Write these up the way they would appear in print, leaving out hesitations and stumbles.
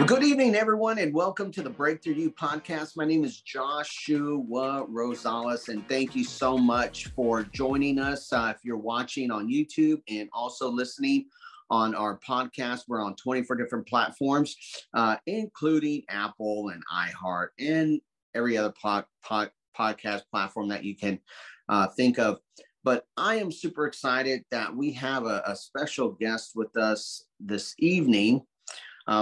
Well, good evening, everyone, and welcome to the Break Thru podcast. My name is Joshua Rosales, and thank you so much for joining us. If you're watching on YouTube and also listening on our podcast, we're on 24 different platforms, including Apple and iHeart and every other podcast platform that you can think of. But I am super excited that we have a special guest with us this evening.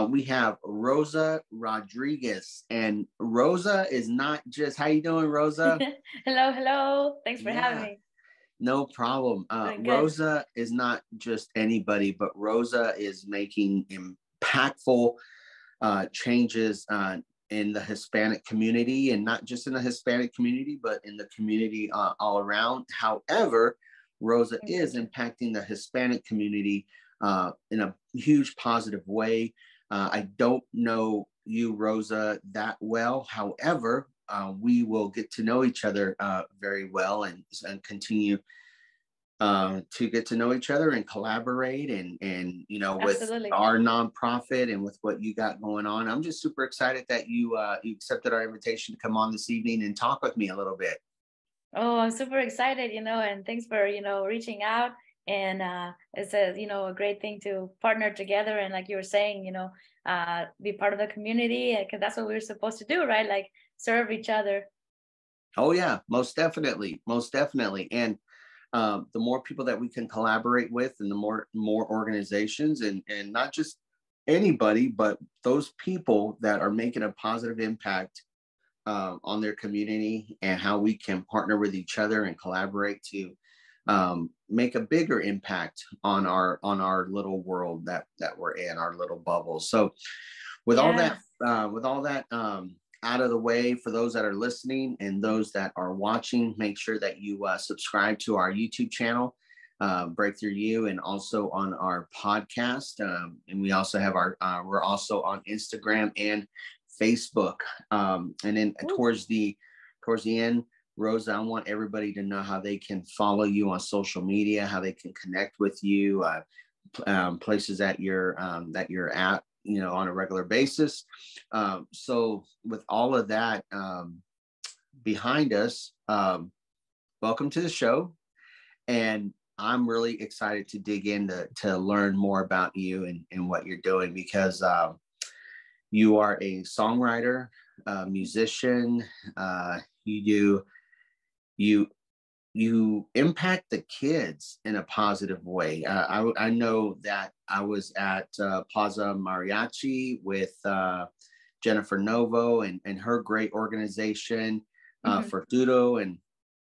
We have Rosa Rodriguez, and Rosa is not just, how you doing, Rosa? Hello. Thanks for having me. No problem. Rosa is not just anybody, but Rosa is making impactful changes in the Hispanic community, and not just in the Hispanic community, but in the community all around. However, Rosa is impacting the Hispanic community in a huge positive way. I don't know you, Rosa, that well. However, we will get to know each other very well and continue to get to know each other and collaborate and you know, Absolutely. With our nonprofit and with what you got going on. I'm just super excited that you accepted our invitation to come on this evening and talk with me a little bit. Oh, I'm super excited, and thanks for, reaching out. And it's a great thing to partner together. And like you were saying, be part of the community, because that's what we're supposed to do, right? Like serve each other. Oh, yeah, most definitely. And the more people that we can collaborate with, and the more organizations, and not just anybody, but those people that are making a positive impact on their community, and how we can partner with each other and collaborate to make a bigger impact on our little world that we're in, our little bubble. So with all that out of the way, for those that are listening and those that are watching, make sure that you subscribe to our YouTube channel, Break Thru U, and also on our podcast. And we also have we're also on Instagram and Facebook. And then towards the end, Rosa, I want everybody to know how they can follow you on social media, how they can connect with you, places that you're at, on a regular basis. So with all of that behind us, welcome to the show. And I'm really excited to dig in to learn more about you and what you're doing, because you are a songwriter, musician. You impact the kids in a positive way. I know that I was at Plaza Mariachi with Jennifer Novo and her great organization, Futuro, and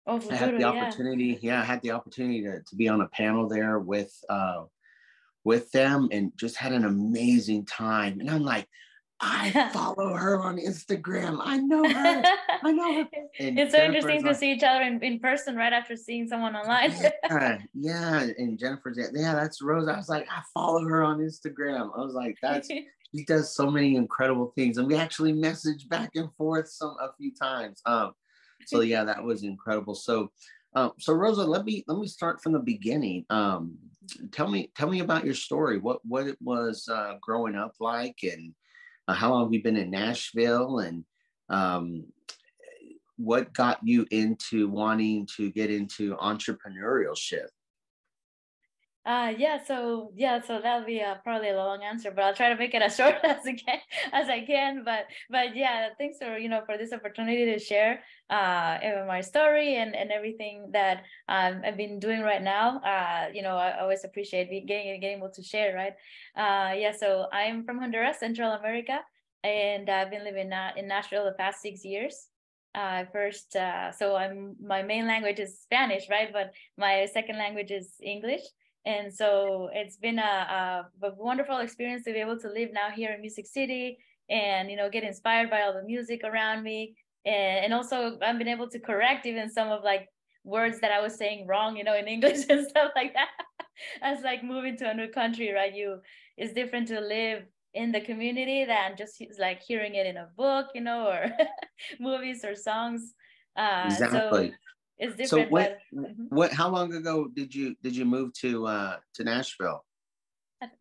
Futuro, I had the opportunity. I had the opportunity to be on a panel there with them, and just had an amazing time. And I'm like, I follow her on Instagram. I know her. And it's so interesting to see each other in person right after seeing someone online. Yeah. And Jennifer's, that's Rose. I was like, I follow her on Instagram. I was like, she does so many incredible things. And we actually messaged back and forth a few times. So yeah, that was incredible. So Rosa, let me start from the beginning. Tell me about your story. What it was growing up like, and how long have you been in Nashville, and what got you into wanting to get into entrepreneurship? So that'll be probably a long answer, but I'll try to make it as short as I can. But yeah, thanks for this opportunity to share my story and everything that I've been doing right now. I always appreciate getting able to share, right? So I'm from Honduras, Central America, and I've been living in Nashville the past 6 years. My main language is Spanish, right? But my second language is English. And so it's been a wonderful experience to be able to live now here in Music City, and, get inspired by all the music around me. And also I've been able to correct even some of like words that I was saying wrong, in English and stuff like that. As like moving to a new country, right? It's different to live in the community than just like hearing it in a book, or movies or songs. Exactly. So it's different. So how long ago did you move to Nashville?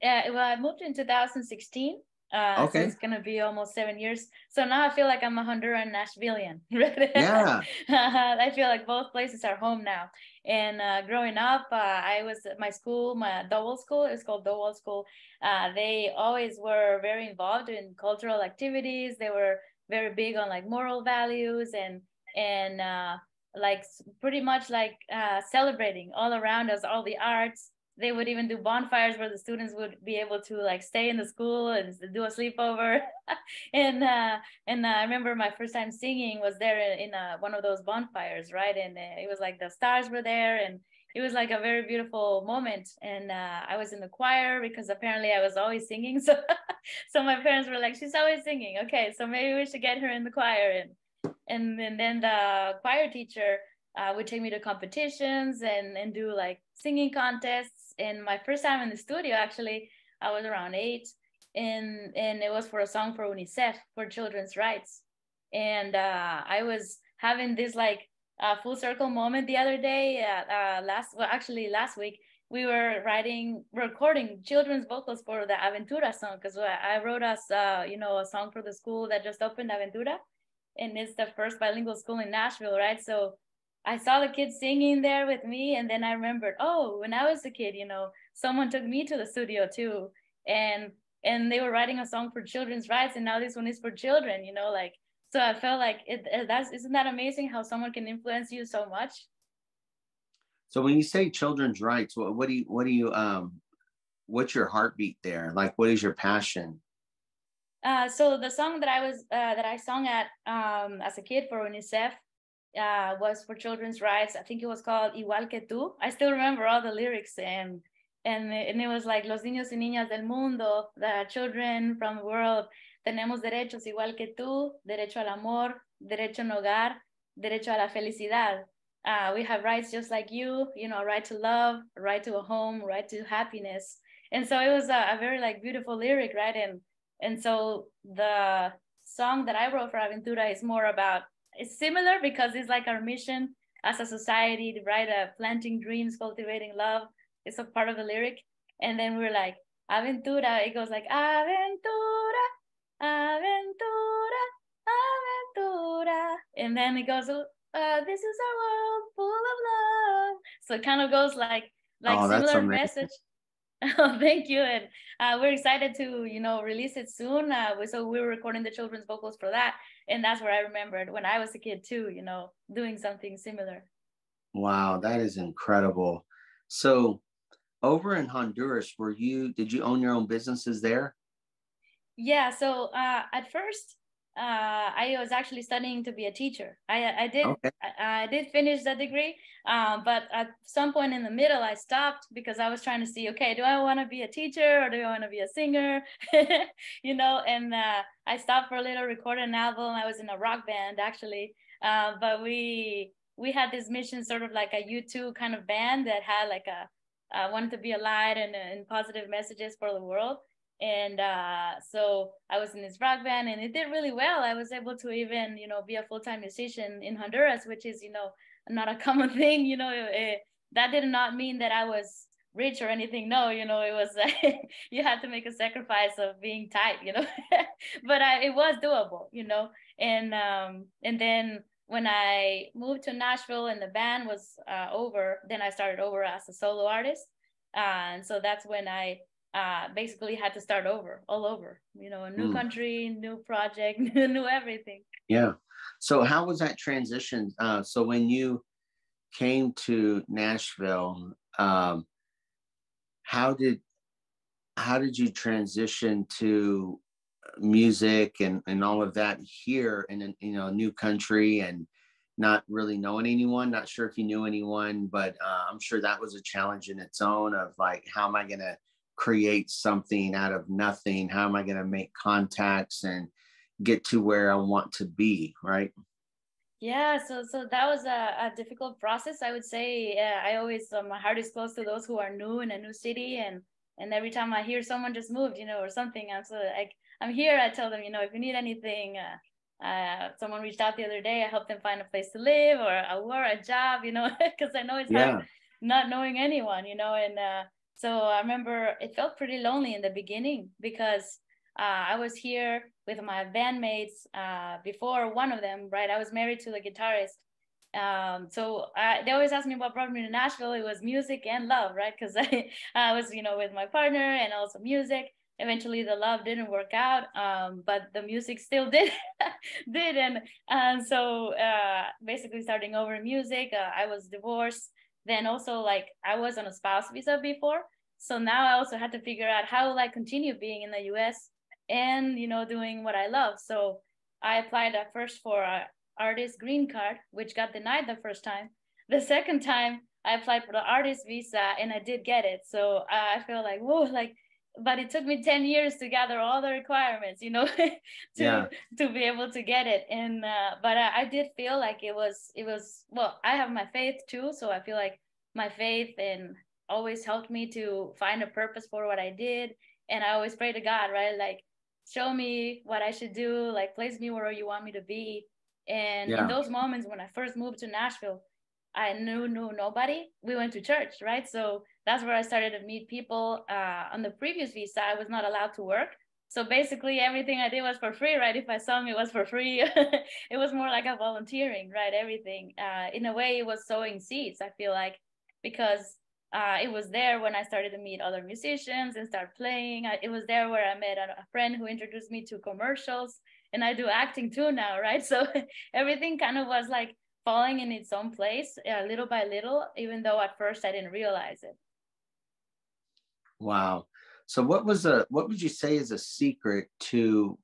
Well, I moved in 2016. So Okay. it's gonna be almost 7 years. So now I feel like I'm a Honduran Nashvilleian. Yeah. I feel like both places are home now. And growing up, I was at my school, my Dowell school. It's called Dowell School. They always were very involved in cultural activities. They were very big on like moral values and like pretty much like celebrating all around us, all the arts. They would even do bonfires where the students would be able to like stay in the school and do a sleepover. And I remember my first time singing was there in one of those bonfires, right? And it was like the stars were there, and it was like a very beautiful moment. And I was in the choir because apparently I was always singing. So so my parents were like, she's always singing. Okay, so maybe we should get her in the choir. And then the choir teacher would take me to competitions and do like singing contests. And my first time in the studio, actually, I was around 8, and it was for a song for UNICEF, for children's rights. And I was having this like full circle moment the other day. Last week we were recording children's vocals for the Aventura song, because I wrote us, a song for the school that just opened, Aventura, and it's the first bilingual school in Nashville, right? So I saw the kids singing there with me, and then I remembered, oh, when I was a kid, someone took me to the studio too, and they were writing a song for children's rights, and now this one is for children, like. So I felt like isn't that amazing how someone can influence you so much? So when you say children's rights, what's your heartbeat there? Like, what is your passion? So the song that I sung at as a kid for UNICEF was for children's rights. I think it was called Igual que tú. I still remember all the lyrics, and it was like Los niños y niñas del mundo, the children from the world, tenemos derechos igual que tú, derecho al amor, derecho a un hogar, derecho a la felicidad. We have rights just like you, right to love, right to a home, right to happiness. And so it was a very like beautiful lyric, right? And so the song that I wrote for Aventura is more about, it's similar because it's like our mission as a society, right? Planting dreams, cultivating love. It's a part of the lyric. And then we're like, Aventura. It goes like, Aventura, Aventura, Aventura. And then it goes, this is our world full of love. So it kind of goes like Oh, that's similar amazing. message. Oh, thank you. And we're excited to, release it soon. So we were recording the children's vocals for that. And that's where I remembered when I was a kid too, doing something similar. Wow, that is incredible. So over in Honduras, did you own your own businesses there? Yeah. So at first, I was actually studying to be a teacher. Okay. I did finish that degree, but at some point in the middle, I stopped because I was trying to see, okay, do I want to be a teacher or do I want to be a singer? And I stopped for a little, recorded an album. I was in a rock band actually, but we had this mission, sort of like a U2 kind of band that had like wanted to be a light and positive messages for the world. And so I was in this rock band, and it did really well. I was able to even be a full-time musician in Honduras, which is not a common thing. That did not mean that I was rich or anything. No, it was you had to make a sacrifice of being tight, but it was doable. And then when I moved to Nashville and the band was over, then I started over as a solo artist. And so that's when I basically had to start over, all over, a new country, new project, new everything. Yeah. So how was that transition? So when you came to Nashville, how did you transition to music and all of that here in a new country and not really knowing anyone? Not sure if you knew anyone, but I'm sure that was a challenge in its own of like, how am I going to create something out of nothing? How am I going to make contacts and get to where I want to be, right? Yeah, so that was a difficult process, I would say. I always my heart is close to those who are new in a new city, and every time I hear someone just moved, or something, I'm here. I tell them, if you need anything. Someone reached out the other day. I helped them find a place to live or a job, because I know it's hard not knowing anyone, and so I remember it felt pretty lonely in the beginning because I was here with my bandmates before one of them, right? I was married to the guitarist. So they always ask me what brought me to Nashville. It was music and love, right? Because I was, with my partner and also music. Eventually the love didn't work out, but the music still did. And so basically starting over music, I was divorced. Then also like I was on a spouse visa before. So now I also had to figure out how will I continue being in the US and, doing what I love. So I applied at first for a artist green card, which got denied the first time. The second time I applied for the artist visa and I did get it. So I feel like, whoa, like, but it took me 10 years to gather all the requirements, to Yeah. to be able to get it. And but I did feel like it was well, I have my faith too, so I feel like my faith and always helped me to find a purpose for what I did. And I always pray to God, right? Like, show me what I should do, like place me where you want me to be. And in Yeah. those moments when I first moved to Nashville, I knew nobody. We went to church, right? So that's where I started to meet people. On the previous visa, I was not allowed to work. So basically everything I did was for free, right? If I sung, it was for free. It was more like a volunteering, right? Everything. In a way, it was sowing seeds, I feel like, because it was there when I started to meet other musicians and start playing. It was there where I met a friend who introduced me to commercials, and I do acting too now, right? So everything kind of was like falling in its own place little by little, even though at first I didn't realize it. Wow. So what would you say is a secret to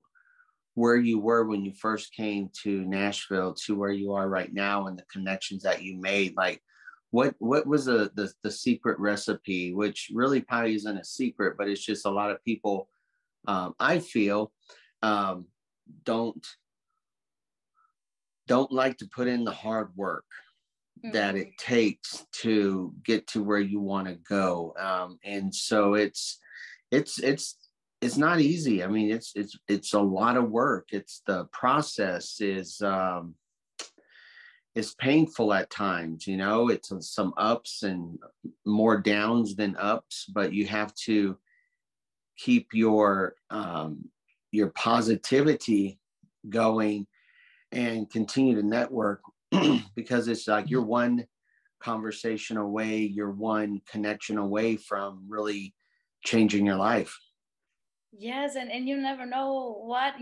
where you were when you first came to Nashville to where you are right now and the connections that you made? Like what was the secret recipe, which really probably isn't a secret, but it's just a lot of people I feel um, don't like to put in the hard work that it takes to get to where you want to go. And so it's not easy. I mean, it's a lot of work. It's the process is painful at times, it's some ups and more downs than ups, but you have to keep your positivity going and continue to network because it's like you're one conversation away, you're one connection away from really changing your life. Yes, and you never know what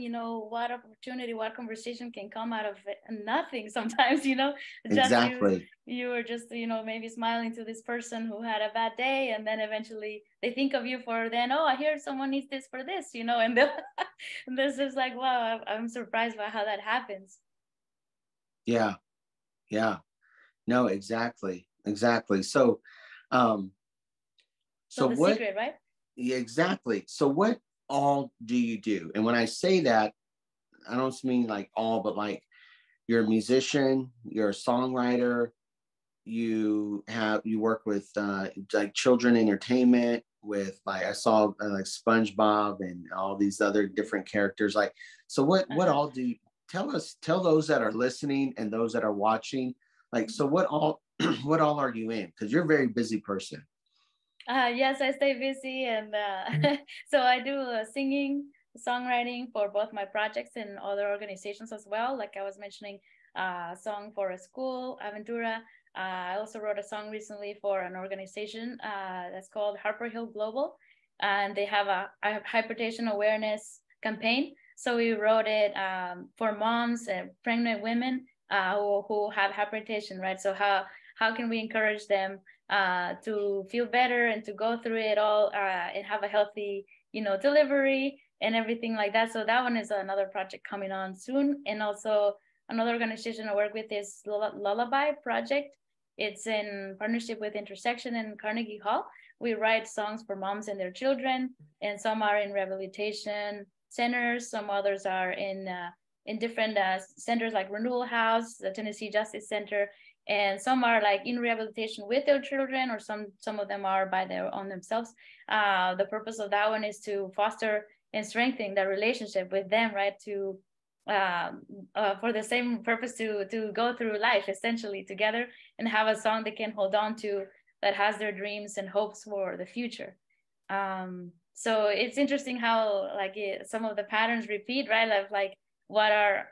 opportunity, what conversation can come out of it. Nothing sometimes, just Exactly. you were just, maybe smiling to this person who had a bad day, and then eventually they think of you for then, oh, I hear someone needs this for this, and and this is like, wow, I'm surprised by how that happens. Yeah. Yeah. No, exactly. Exactly. So So the what secret, right? yeah, exactly. So what all do you do? And when I say that, I don't mean like all, but like you're a musician, you're a songwriter, you work with like children entertainment with like I saw like SpongeBob and all these other different characters. Like, so what all do you tell those that are listening and those that are watching, like, so what all what all are you in? Because you're a very busy person. Yes, I stay busy, and so I do singing, songwriting for both my projects and other organizations as well. Like I was mentioning, a song for a school, Aventura. I also wrote a song recently for an organization that's called Harper Hill Global, and they have a hypertension awareness campaign. So we wrote it for moms and pregnant women who have hypertension, right? So how can we encourage them to feel better and to go through it all and have a healthy, delivery and everything like that. So that one is another project coming on soon. And also another organization I work with is Lullaby Project. It's in partnership with Intersection and Carnegie Hall. We write songs for moms and their children, and some are in rehabilitation centers. Some others are in different centers like Renewal House, the Tennessee Justice Center, and some are like in rehabilitation with their children, or some of them are by their own themselves. The purpose of that one is to foster and strengthen the relationship with them, right? To for the same purpose to go through life essentially together and have a song they can hold on to that has their dreams and hopes for the future. So it's interesting how like some of the patterns repeat, right? Like what are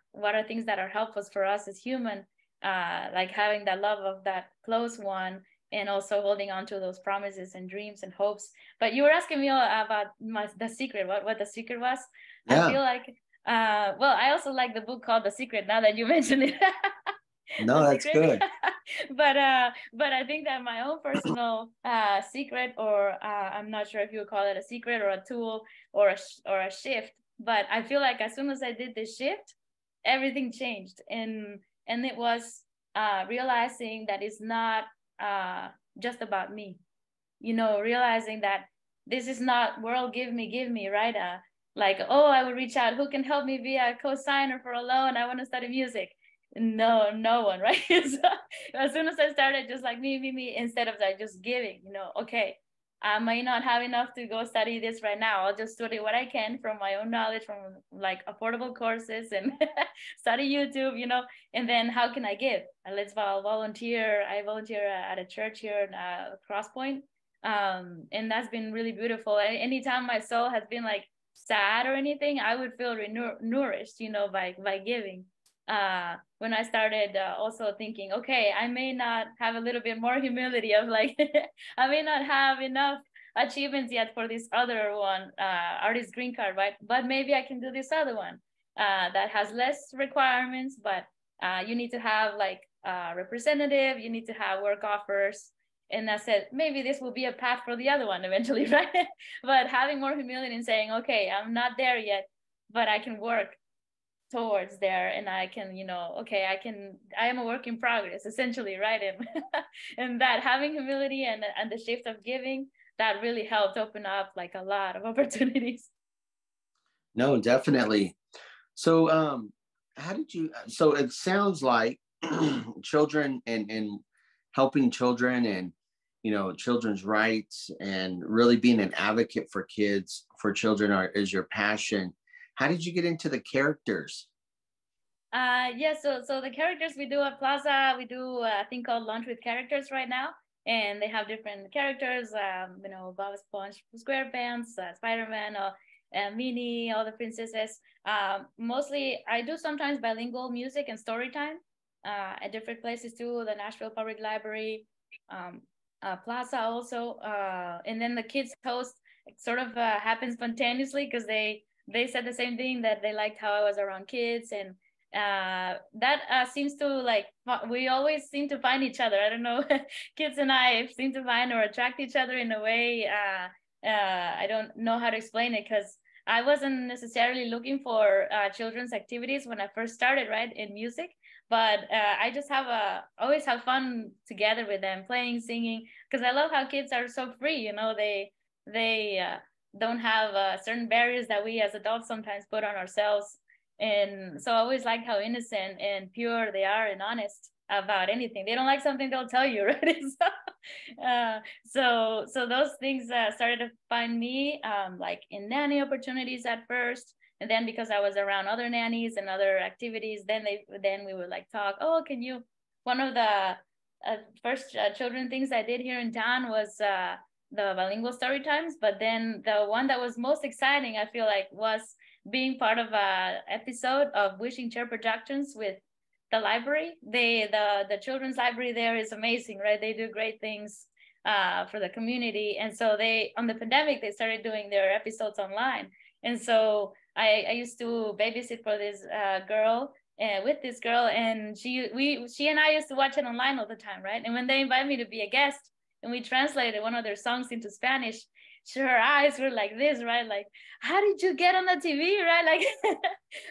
things that are helpful for us as human, like having that love of that close one, and also holding on to those promises and dreams and hopes. But you were asking me about the secret, what the secret was. I Yeah. feel like, well, I also like the book called The Secret, now that you mentioned it. No, The that's secret. good. But I think that my own personal secret, or I'm not sure if you would call it a secret or a tool or a shift, but I feel like as soon as I did this shift, everything changed. And it was realizing that it's not just about me, realizing that this is not world give me, right? Like, oh, I will reach out, who can help me be a co-signer for a loan, I want to study music. No one, right? So as soon as I started just like me, instead of like just giving, okay, I might not have enough to go study this right now, I'll just study what I can from my own knowledge, from like affordable courses, and study YouTube, and then how can I give? Let's volunteer. I volunteer at a church here in Cross Point, and that's been really beautiful. Anytime my soul has been like sad or anything, I would feel nourished, by giving. When I started also thinking, okay, I may not have a little bit more humility of like, I may not have enough achievements yet for this other one, artist green card, right? But maybe I can do this other one that has less requirements, but you need to have like a representative, you need to have work offers. And I said, maybe this will be a path for the other one eventually, right? But having more humility and saying, okay, I'm not there yet, but I can work towards there, and I can, okay, I am a work in progress, essentially, right? And that having humility and the shift of giving, that really helped open up like a lot of opportunities. No, definitely. So how did you, so it sounds like children and helping children, and children's rights, and really being an advocate for kids, for children, is your passion. How did you get into the characters? Yeah, so the characters we do at Plaza, we do a thing called Lunch with Characters right now, and they have different characters, Bob Esponja, SquarePants, Spider-Man, Minnie, all the princesses. Mostly I do sometimes bilingual music and story time at different places too, the Nashville Public Library, Plaza also, and then the kids host sort of happens spontaneously, because they said the same thing, that they liked how I was around kids, and that seems to like, we always seem to find each other. I don't know, kids and I seem to find or attract each other in a way. I don't know how to explain it, because I wasn't necessarily looking for children's activities when I first started, right, in music. But I just always have fun together with them, playing, singing, because I love how kids are so free. They don't have certain barriers that we as adults sometimes put on ourselves. And so I always like how innocent and pure they are, and honest about anything. They don't like something, they'll tell you, right? So those things started to find me like in nanny opportunities at first, and then because I was around other nannies and other activities, then we would like talk. Oh, can you? One of the first children things I did here in town was the bilingual story times. But then the one that was most exciting, I feel like, was being part of a episode of Wishing Chair Productions with the library. The children's library there is amazing, right? They do great things for the community. And so on the pandemic, they started doing their episodes online. And so I used to babysit for this girl, with this girl, and she and I used to watch it online all the time, right? And when they invited me to be a guest and we translated one of their songs into Spanish, her eyes were like this, right? Like, how did you get on the TV, right? Like,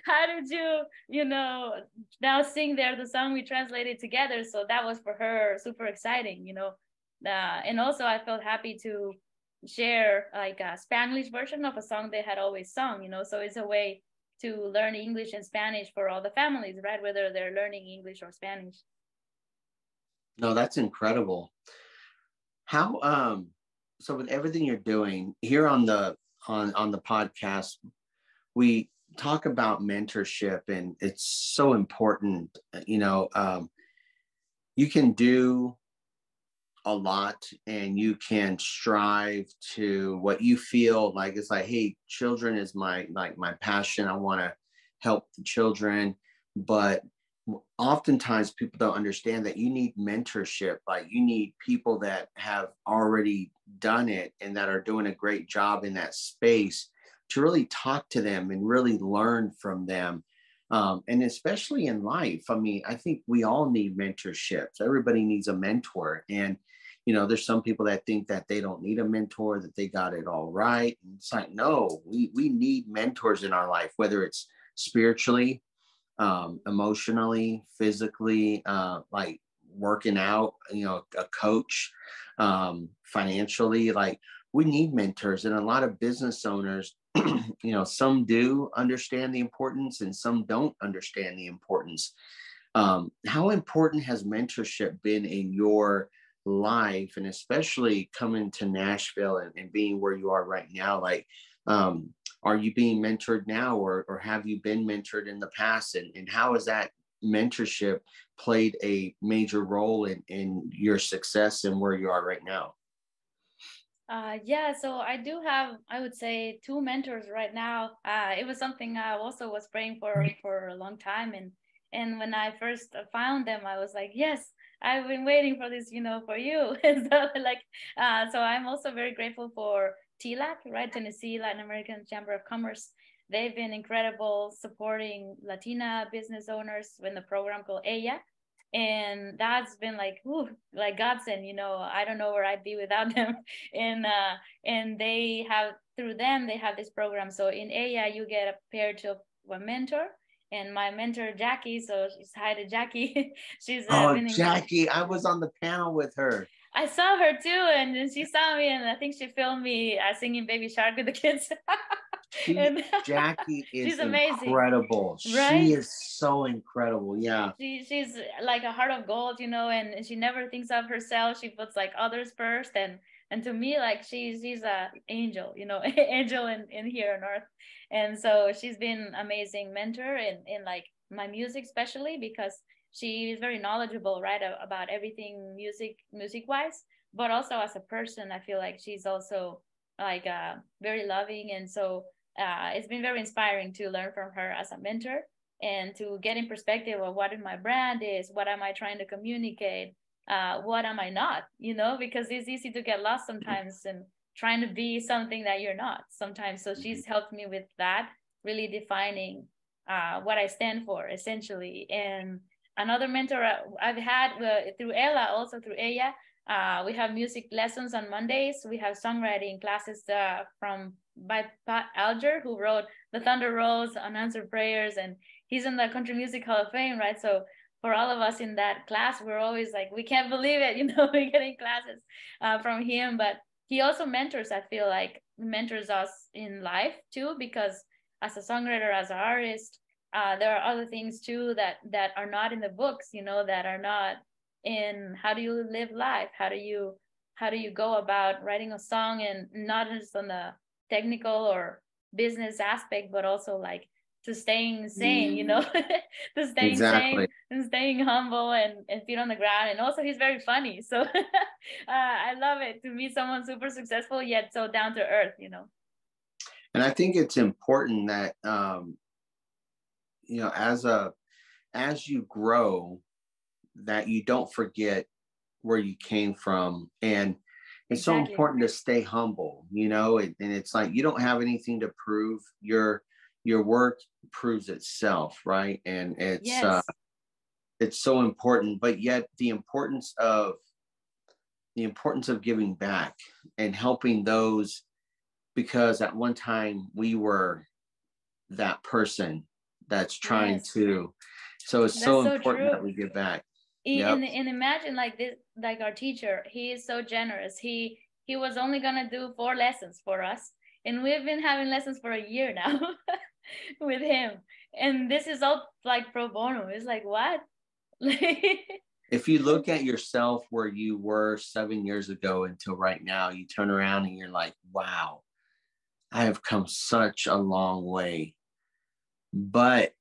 how did you, now sing there the song we translated together? So that was for her super exciting, and also I felt happy to share like a Spanish version of a song they had always sung, so it's a way to learn English and Spanish for all the families, right? Whether they're learning English or Spanish. No, that's incredible. How so with everything you're doing here on the podcast, we talk about mentorship, and it's so important. You can do a lot, and you can strive to what you feel like. It's like, hey, children is my passion. I want to help the children. But oftentimes people don't understand that you need mentorship. Like, you need people that have already done it and that are doing a great job in that space to really talk to them and really learn from them. And especially in life, I mean, I think we all need mentorships. Everybody needs a mentor. And, there's some people that think that they don't need a mentor, that they got it all right. And it's like, no, we need mentors in our life, whether it's spiritually, emotionally, physically, like working out, a coach, financially. Like, we need mentors. And a lot of business owners, some do understand the importance and some don't understand the importance. How important has mentorship been in your life, and especially coming to Nashville and being where you are right now? Like, are you being mentored now, or have you been mentored in the past? And how has that mentorship played a major role in your success and where you are right now? Yeah, so I do have, I would say, two mentors right now. It was something I also was praying for a long time, and when I first found them, I was like, yes, I've been waiting for this, for you. And so like, so I'm also very grateful for TLAC, right? Tennessee Latin American Chamber of Commerce. They've been incredible supporting Latina business owners in the program called EYA. And that's been like, ooh, like godsend. I don't know where I'd be without them. And they have, through them, they have this program. So in EYA, you get paired to a mentor. And my mentor, Jackie, so she's, hi to Jackie. She's been Jackie, I was on the panel with her. I saw her too, and then she saw me, and I think she filmed me singing Baby Shark with the kids. Jackie is she's amazing, incredible. right? She is so incredible. Yeah. She's like a heart of gold, and she never thinks of herself. She puts like others first, and to me, like she's a angel, angel in here on earth. And so she's been amazing mentor in like my music, especially because she is very knowledgeable, right, about everything music wise, but also as a person, I feel like she's also like very loving. And so it's been very inspiring to learn from her as a mentor and to get in perspective of what my brand is, what am I trying to communicate, what am I not, because it's easy to get lost sometimes and trying to be something that you're not sometimes. So she's helped me with that, really defining what I stand for essentially. And another mentor I've had through Ella, also through Ella, we have music lessons on Mondays. We have songwriting classes by Pat Alger, who wrote The Thunder Rolls, Unanswered Prayers, and he's in the Country Music Hall of Fame, right? So for all of us in that class, we're always like, we can't believe it, we're getting classes from him. But he also mentors, I feel like, mentors us in life too, because as a songwriter, as an artist, there are other things too that are not in the books, that are not in how do you live life, how do you go about writing a song, and not just on the technical or business aspect, but also like to staying sane, to staying sane and staying humble and feet on the ground. And also he's very funny, so I love it to meet someone super successful yet so down to earth. And I think it's important that as you grow, that you don't forget where you came from. And it's so important to stay humble, and it's like, you don't have anything to prove. Your work proves itself, right? And it's so important. But yet the importance of giving back and helping those, because at one time we were that person that's trying to. So it's so important that we give back. And imagine like this, like our teacher, he is so generous. He was only gonna do 4 lessons for us, and we've been having lessons for a year now with him. And this is all like pro bono. It's like, what? If you look at yourself where you were 7 years ago until right now, you turn around and you're like, wow, I have come such a long way. But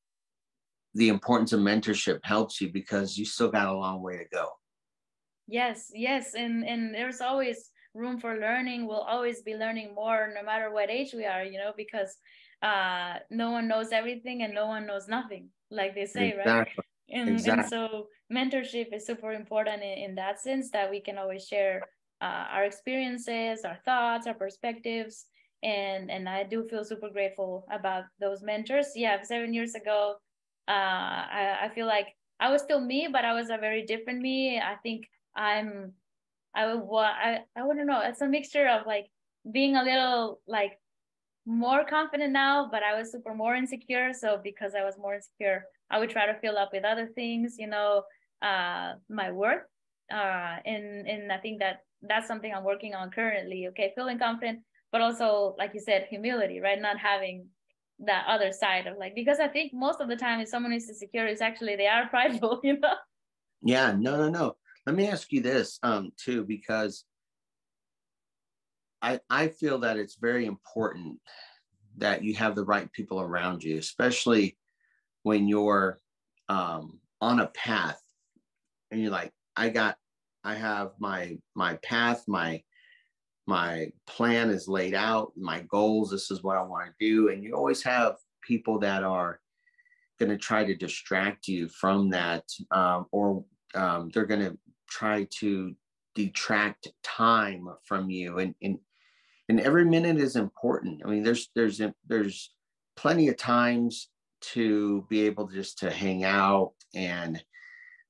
the importance of mentorship helps you because you still got a long way to go. Yes, and there's always room for learning. We'll always be learning more, no matter what age we are, because no one knows everything and no one knows nothing, like they say, right? Exactly. And Exactly. so mentorship is super important in that sense, that we can always share our experiences, our thoughts, our perspectives, and I do feel super grateful about those mentors. Yeah, 7 years ago, I feel like I was still me, but I was a very different me. I think I'm I wouldn't know. It's a mixture of like being a little like more confident now, but I was super more insecure. So because I was more insecure, I would try to fill up with other things, my worth. And I think that that's something I'm working on currently. Okay, feeling confident, but also like you said, humility, right? Not having that other side of like, because I think most of the time if someone is insecure, it's actually they are prideful, Yeah, no, no, no. Let me ask you this, too, because I feel that it's very important that you have the right people around you, especially when you're on a path and you're like, I have my path, my plan is laid out, my goals, this is what I want to do. And you always have people that are going to try to distract you from that, or they're going to try to detract time from you. And every minute is important. I mean, there's plenty of times to be able just to hang out and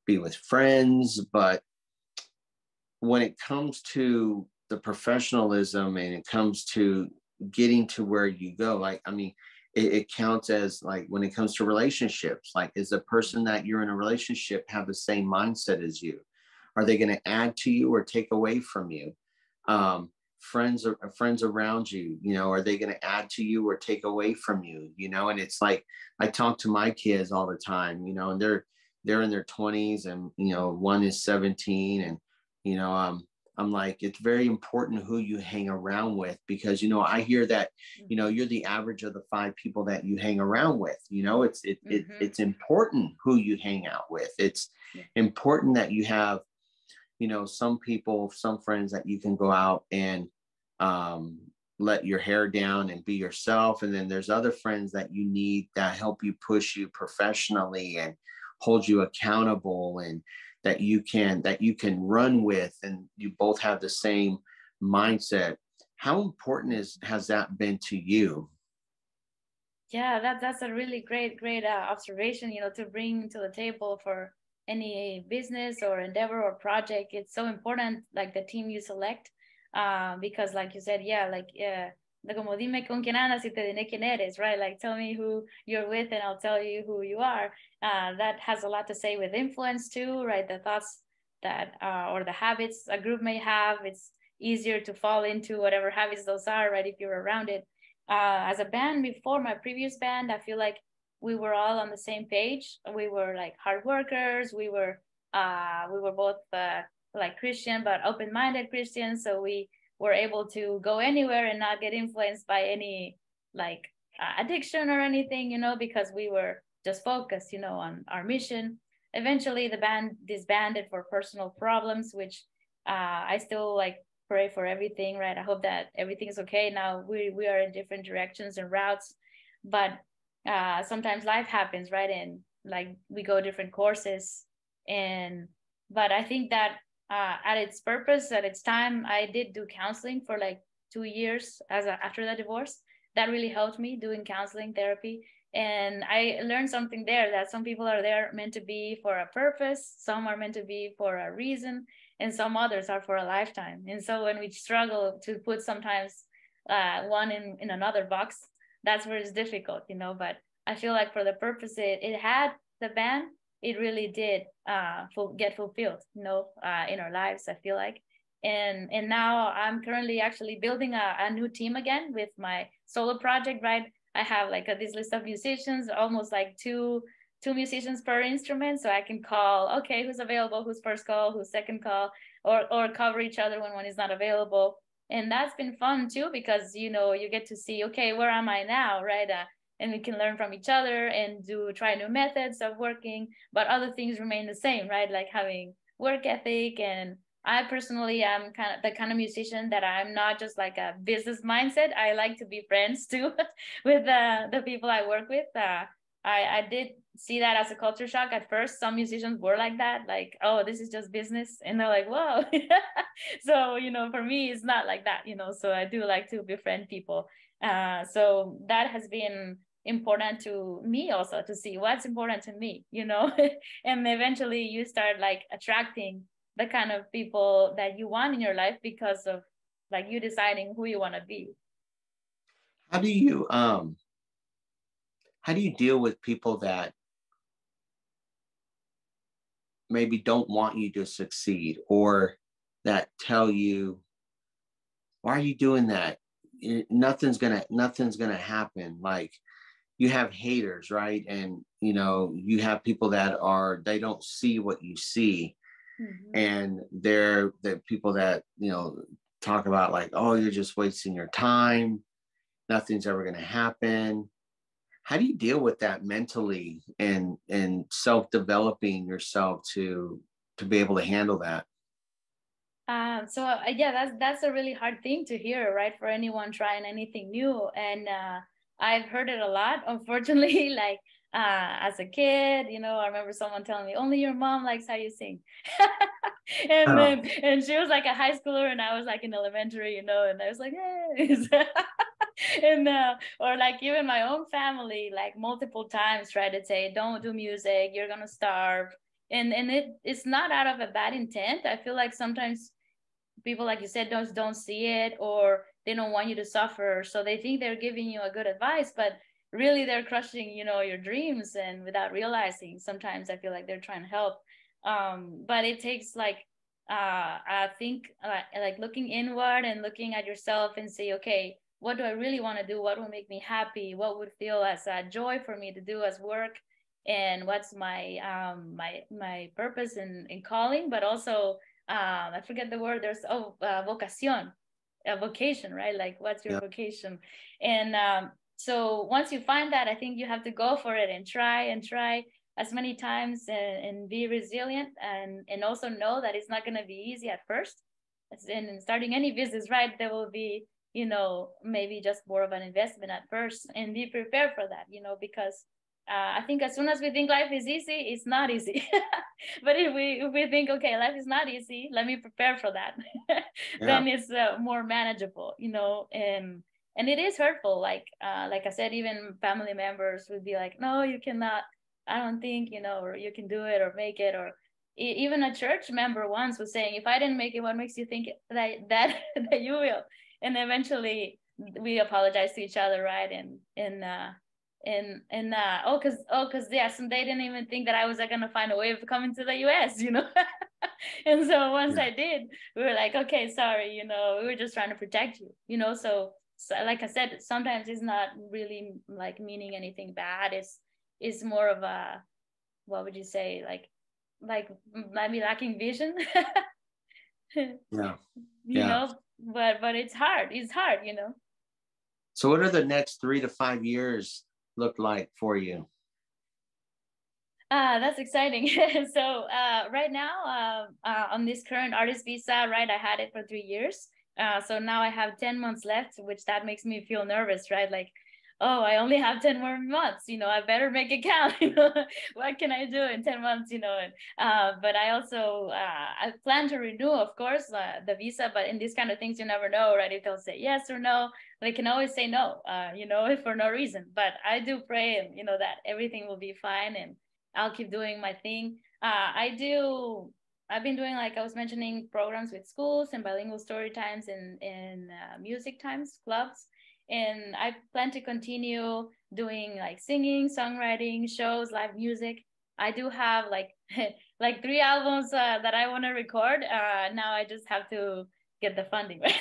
be with friends, but when it comes to the professionalism and it comes to getting to where you go, like, I mean, it counts as like when it comes to relationships, like, is the person that you're in a relationship have the same mindset as you? Are they going to add to you or take away from you? Friends around you, are they going to add to you or take away from you? And it's like, I talk to my kids all the time, and they're in their 20s, and one is 17, and you know um I'm like, it's very important who you hang around with, because I hear that you're the average of the 5 people that you hang around with. Mm-hmm. It's important who you hang out with. It's Yeah. important that you have some people, some friends that you can go out and um, let your hair down and be yourself. And then there's other friends that you need that help you push you professionally and hold you accountable, and that you can run with, and you both have the same mindset. How important has that been to you? Yeah, that's a really great observation, to bring to the table for any business or endeavor or project. It's so important, like the team you select, because like you said, yeah, like the como dime con quién andas y te diré quién eres, right? Like tell me who you're with and I'll tell you who you are. That has a lot to say with influence too, right? The thoughts that or the habits a group may have, it's easier to fall into whatever habits those are, right? If you're around it. As a band before my previous band, I feel like we were all on the same page. We were like hard workers. We were both like Christian, but open-minded Christians. So we were able to go anywhere and not get influenced by any like addiction or anything, because we were just focused, on our mission. Eventually, the band disbanded for personal problems, which I still like pray for everything, right? I hope that everything's okay. Now we are in different directions and routes, but sometimes life happens, right? And like we go different courses, and but I think that at its purpose, at its time, I did do counseling for like 2 years after the divorce. That really helped me doing counseling therapy. And I learned something there, that some people are there meant to be for a purpose, some are meant to be for a reason, and some others are for a lifetime. And so when we struggle to put sometimes one in another box, that's where it's difficult, But I feel like for the purpose it had, the band, it really did get fulfilled, in our lives, I feel like. And now I'm currently actually building a new team again with my solo project, right? I have like this list of musicians, almost like two musicians per instrument, so I can call, okay, who's available, who's first call, who's second call, or cover each other when one is not available. And that's been fun too, because you get to see, okay, where am I now, right? And we can learn from each other and try new methods of working, but other things remain the same, right? Like having work ethic and I personally am kind of the kind of musician that I'm not just like a business mindset. I like to be friends too with the people I work with. I did see that as a culture shock at first. Some musicians were like that, like, oh, this is just business. And they're like, whoa. So, for me, it's not like that, so I do like to befriend people. So that has been important to me also, to see what's important to me, and eventually you start like attracting the kind of people that you want in your life because of like you deciding who you want to be. How do you deal with people that maybe don't want you to succeed, or that tell you, why are you doing that? Nothing's gonna happen. Like, you have haters, right? And you have people that they don't see what you see. Mm-hmm. And they're the people that talk about like, oh, you're just wasting your time, nothing's ever going to happen. How do you deal with that mentally, and self-developing yourself to be able to handle that? Yeah, that's a really hard thing to hear, right? For anyone trying anything new. And I've heard it a lot, unfortunately. Like as a kid, I remember someone telling me, only your mom likes how you sing. And she was like a high schooler and I was like in elementary, and I was like, hey. And or like even my own family, like multiple times tried to say, don't do music, you're gonna starve. And it's not out of a bad intent. I feel like sometimes people, like you said, don't see it, or they don't want you to suffer, so they think they're giving you a good advice, but really they're crushing your dreams, and without realizing. Sometimes I feel like they're trying to help, but it takes like I think like looking inward and looking at yourself and say, okay, what do I really want to do? What will make me happy? What would feel as a joy for me to do as work? And what's my my purpose in calling? But also I forget the word. There's vocación, a vocation, right? Like, what's your vocation? And so once you find that, I think you have to go for it and try as many times, and be resilient, and also know that it's not going to be easy at first. And starting any business, right, there will be maybe just more of an investment at first, and be prepared for that, because I think as soon as we think life is easy, it's not easy. But if we think, okay, life is not easy, let me prepare for that, then it's more manageable, and it is hurtful. Like I said, even family members would be like, no, you cannot. I don't think or you can do it or make it. Or even a church member once was saying, if I didn't make it, what makes you think that that you will? And eventually we apologize to each other, right? Because yes, and they didn't even think that I was gonna find a way of coming to the US, And so once I did, we were like, okay, sorry, we were just trying to protect you, so like I said, sometimes it's not really like meaning anything bad. It's more of a, what would you say, like maybe lacking vision. But it's hard, So what are the next 3 to 5 years look like for you? That's exciting. So right now, on this current artist visa, right, I had it for 3 years. So now I have 10 months left, which that makes me feel nervous, right? Like, oh, I only have 10 more months, I better make it count. What can I do in 10 months, but I also, I plan to renew, of course, the visa, but in these kind of things, you never know, right? If they'll say yes or no, they can always say no, for no reason. But I do pray, that everything will be fine, and I'll keep doing my thing. I've been doing, like I was mentioning, programs with schools and bilingual story times and music times, clubs. And I plan to continue doing like singing, songwriting, shows, live music. I do have like like 3 albums that I want to record. Now I just have to get the funding right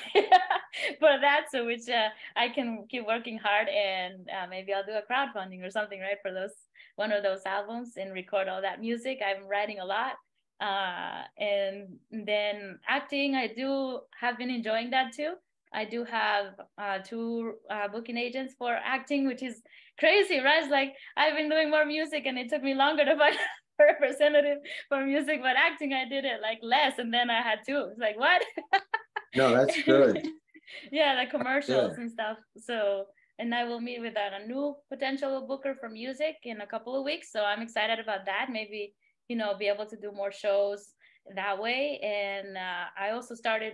for that, so which I can keep working hard, and maybe I'll do a crowdfunding or something, right, for one of those albums, and record all that music. I'm writing a lot. And then acting, I do have been enjoying that too. I do have 2 booking agents for acting, which is crazy, right? It's like I've been doing more music and it took me longer to find representative for music, but acting, I did it like less. And then I had two. It's like, what? No, that's good. Yeah, like commercials Good. and stuff. So, and I will meet with a new potential booker for music in a couple of weeks. So I'm excited about that. Maybe, be able to do more shows that way. And I also started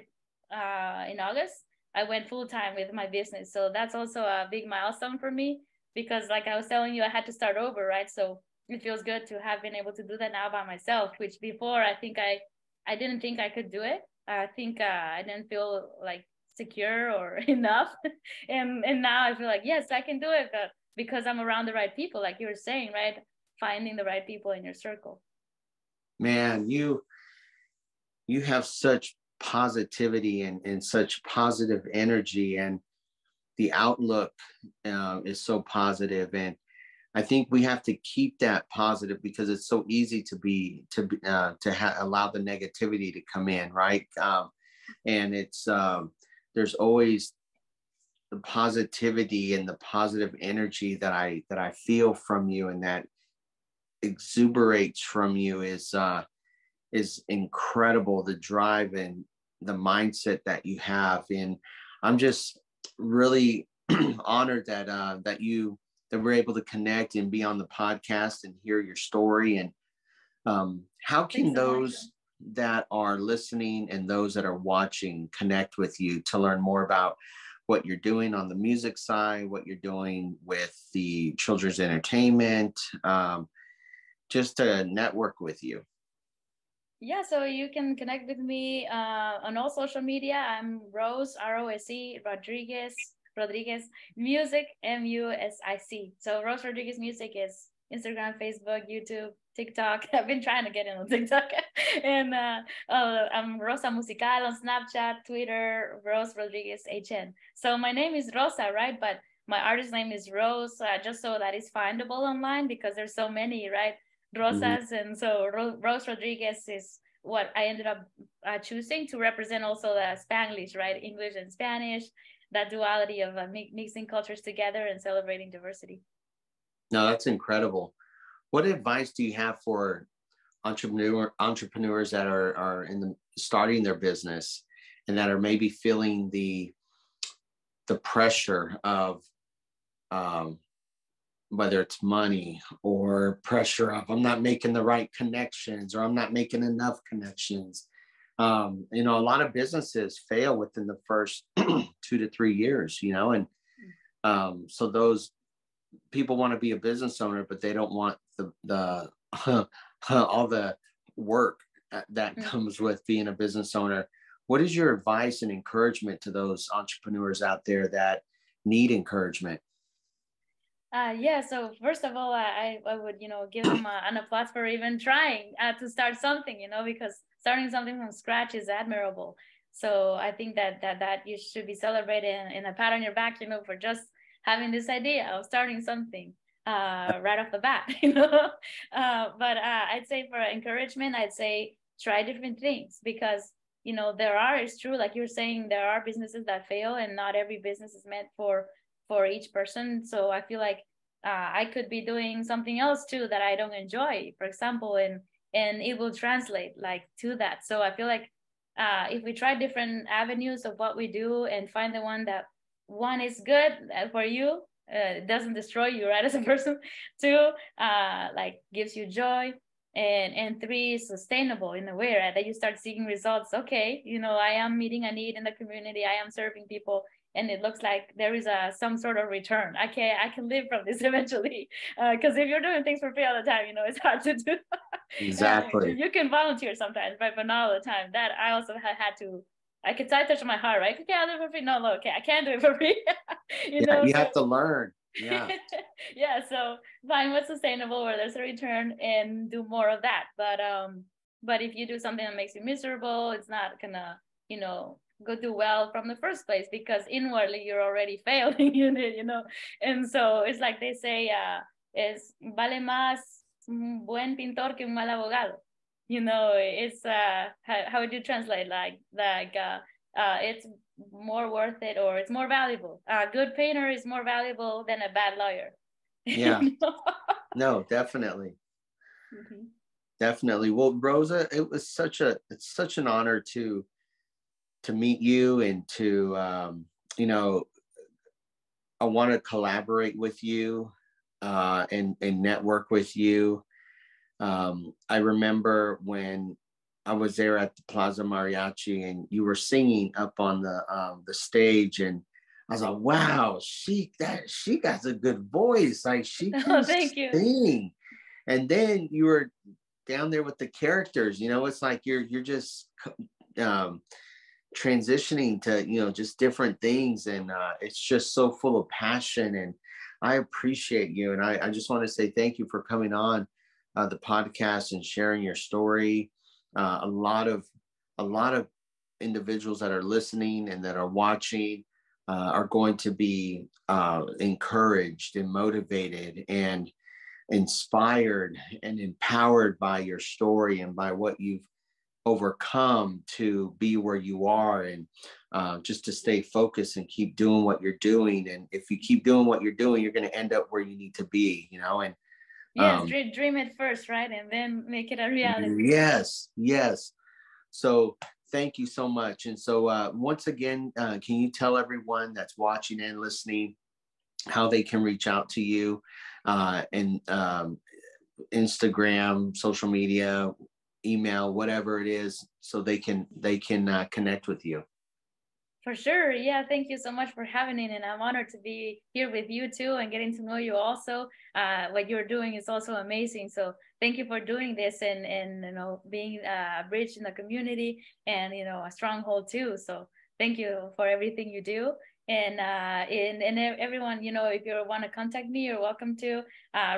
in August. I went full time with my business. So that's also a big milestone for me because, like I was telling you, I had to start over, right? So it feels good to have been able to do that now by myself, which before I didn't think I could do it. I think I didn't feel like secure or enough. And now I feel like, yes, I can do it, but because I'm around the right people, like you were saying, right? Finding the right people in your circle. Man, you have such positivity and such positive energy, and the outlook is so positive. And I think we have to keep that positive because it's so easy to allow the negativity to come in, right? And it's there's always the positivity and the positive energy that I feel from you, and that exuberates from you is incredible. The drive and the mindset that you have, and I'm just really honored that we're able to connect and be on the podcast and hear your story. And how can those that are listening and those that are watching connect with you to learn more about what you're doing on the music side, what you're doing with the children's entertainment, just to network with you? Yeah, so you can connect with me on all social media. I'm Rose, Rose Rodriguez Music, Music. So Rose Rodriguez Music is Instagram, Facebook, YouTube, TikTok. I've been trying to get in on TikTok. And I'm Rosa Musical on Snapchat, Twitter, Rose Rodriguez HN. So my name is Rosa, right? But my artist name is Rose, just so that it's findable online because there's so many, right? Rosas. And so Rose Rodriguez is what I ended up choosing to represent also the Spanglish, right? English and Spanish, that duality of mixing cultures together and celebrating diversity. No, that's incredible. What advice do you have for entrepreneurs that are starting their business and that are maybe feeling the pressure of whether it's money or pressure of I'm not making the right connections or I'm not making enough connections? A lot of businesses fail within the first 2 to 3 years, and so those people want to be a business owner, but they don't want the all the work that comes with being a business owner. What is your advice and encouragement to those entrepreneurs out there that need encouragement? Yeah, so first of all, I would, give them an applause for even trying to start something, because starting something from scratch is admirable. So I think that you should be celebrated and a pat on your back, for just having this idea of starting something right off the bat, but I'd say for encouragement, I'd say try different things because, it's true, like you're saying, there are businesses that fail and not every business is meant for each person. So I feel like I could be doing something else too that I don't enjoy, for example, and it will translate like to that. So I feel like if we try different avenues of what we do and find the one that one is good for you, it doesn't destroy you, right, as a person. Two, like gives you joy. And three, is sustainable in a way, right? That you start seeing results. Okay, I am meeting a need in the community. I am serving people, and it looks like there is some sort of return. I can live from this eventually. Because if you're doing things for free all the time, it's hard to do. Exactly. You can volunteer sometimes, right? But not all the time. That I also had to. I could touch my heart, right? Okay, I'll do it for free. No, okay, I can't do it for free. You have to learn. Yeah. Yeah. So find what's sustainable where there's a return and do more of that. But if you do something that makes you miserable, it's not gonna, go do well from the first place because inwardly you're already failing in it, And so it's like they say, es vale más un buen pintor que un mal abogado. It's how would you translate it's more worth it or it's more valuable. A good painter is more valuable than a bad lawyer. Yeah. No, definitely. definitely. Well, Rosa, it's such an honor to meet you and to you know, I want to collaborate with you and network with you. I remember when I was there at the Plaza Mariachi and you were singing up on the stage, and I was like, wow, she got a good voice. Like she Oh, can thank you. sing. And then you were down there with the characters, you know, it's like you're just um transitioning to, you know, just different things, and it's just so full of passion, and I appreciate you, and I just want to say thank you for coming on the podcast and sharing your story. A lot of individuals that are listening and that are watching are going to be encouraged and motivated and inspired and empowered by your story and by what you've overcome to be where you are, and just to stay focused and keep doing what you're doing. And if you keep doing what you're doing, you're going to end up where you need to be, you know. And Yes, dream it first, right? And then make it a reality. yes. So thank you so much. And so once again, can you tell everyone that's watching and listening how they can reach out to you, and Instagram, social media, email, whatever it is, so they can connect with you? For sure. Yeah. Thank you so much for having me. And I'm honored to be here with you too and getting to know you also. What you're doing is also amazing. So thank you for doing this and you know, being a bridge in the community and, you know, a stronghold too. So thank you for everything you do. And everyone, you know, if you want to contact me, you're welcome to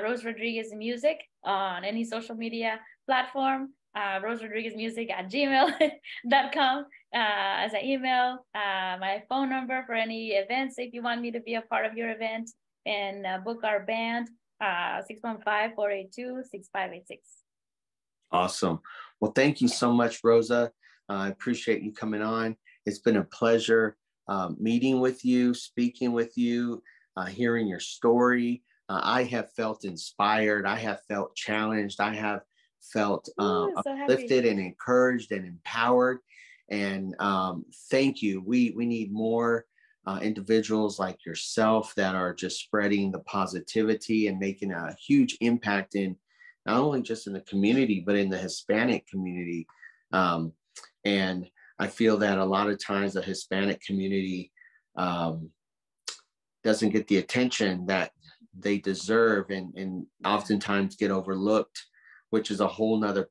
Rose Rodriguez Music on any social media platform. Rose Rodriguez Music at gmail.com as an email, my phone number for any events if you want me to be a part of your event, and book our band, 615-482-6586. Awesome. Well, thank you so much, Rosa. I appreciate you coming on. It's been a pleasure meeting with you, speaking with you, hearing your story. I have felt inspired. I have felt challenged. I have felt uplifted and encouraged and empowered. And thank you. We need more individuals like yourself that are just spreading the positivity and making a huge impact in not only just in the community, but in the Hispanic community. And I feel that a lot of times the Hispanic community doesn't get the attention that they deserve, and oftentimes get overlooked, which is a whole nother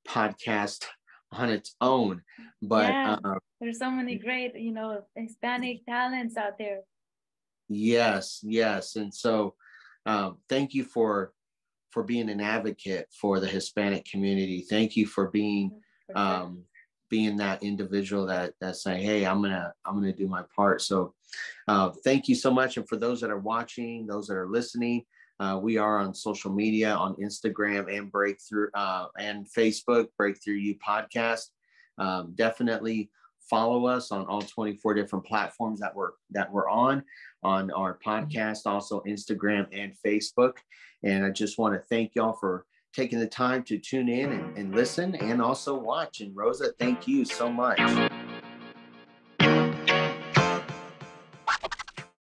podcast on its own. But yeah, there's so many great, you know, Hispanic talents out there. Yes. And so thank you for being an advocate for the Hispanic community. Thank you for being being that individual that's saying, hey, I'm gonna do my part. So thank you so much. And for those that are watching, those that are listening, we are on social media, on Instagram and Break Thru and Facebook, Break Thru U podcast. Definitely follow us on all 24 different platforms that we're on our podcast, also Instagram and Facebook. And I just want to thank y'all for taking the time to tune in and listen and also watch. And Rosa, thank you so much.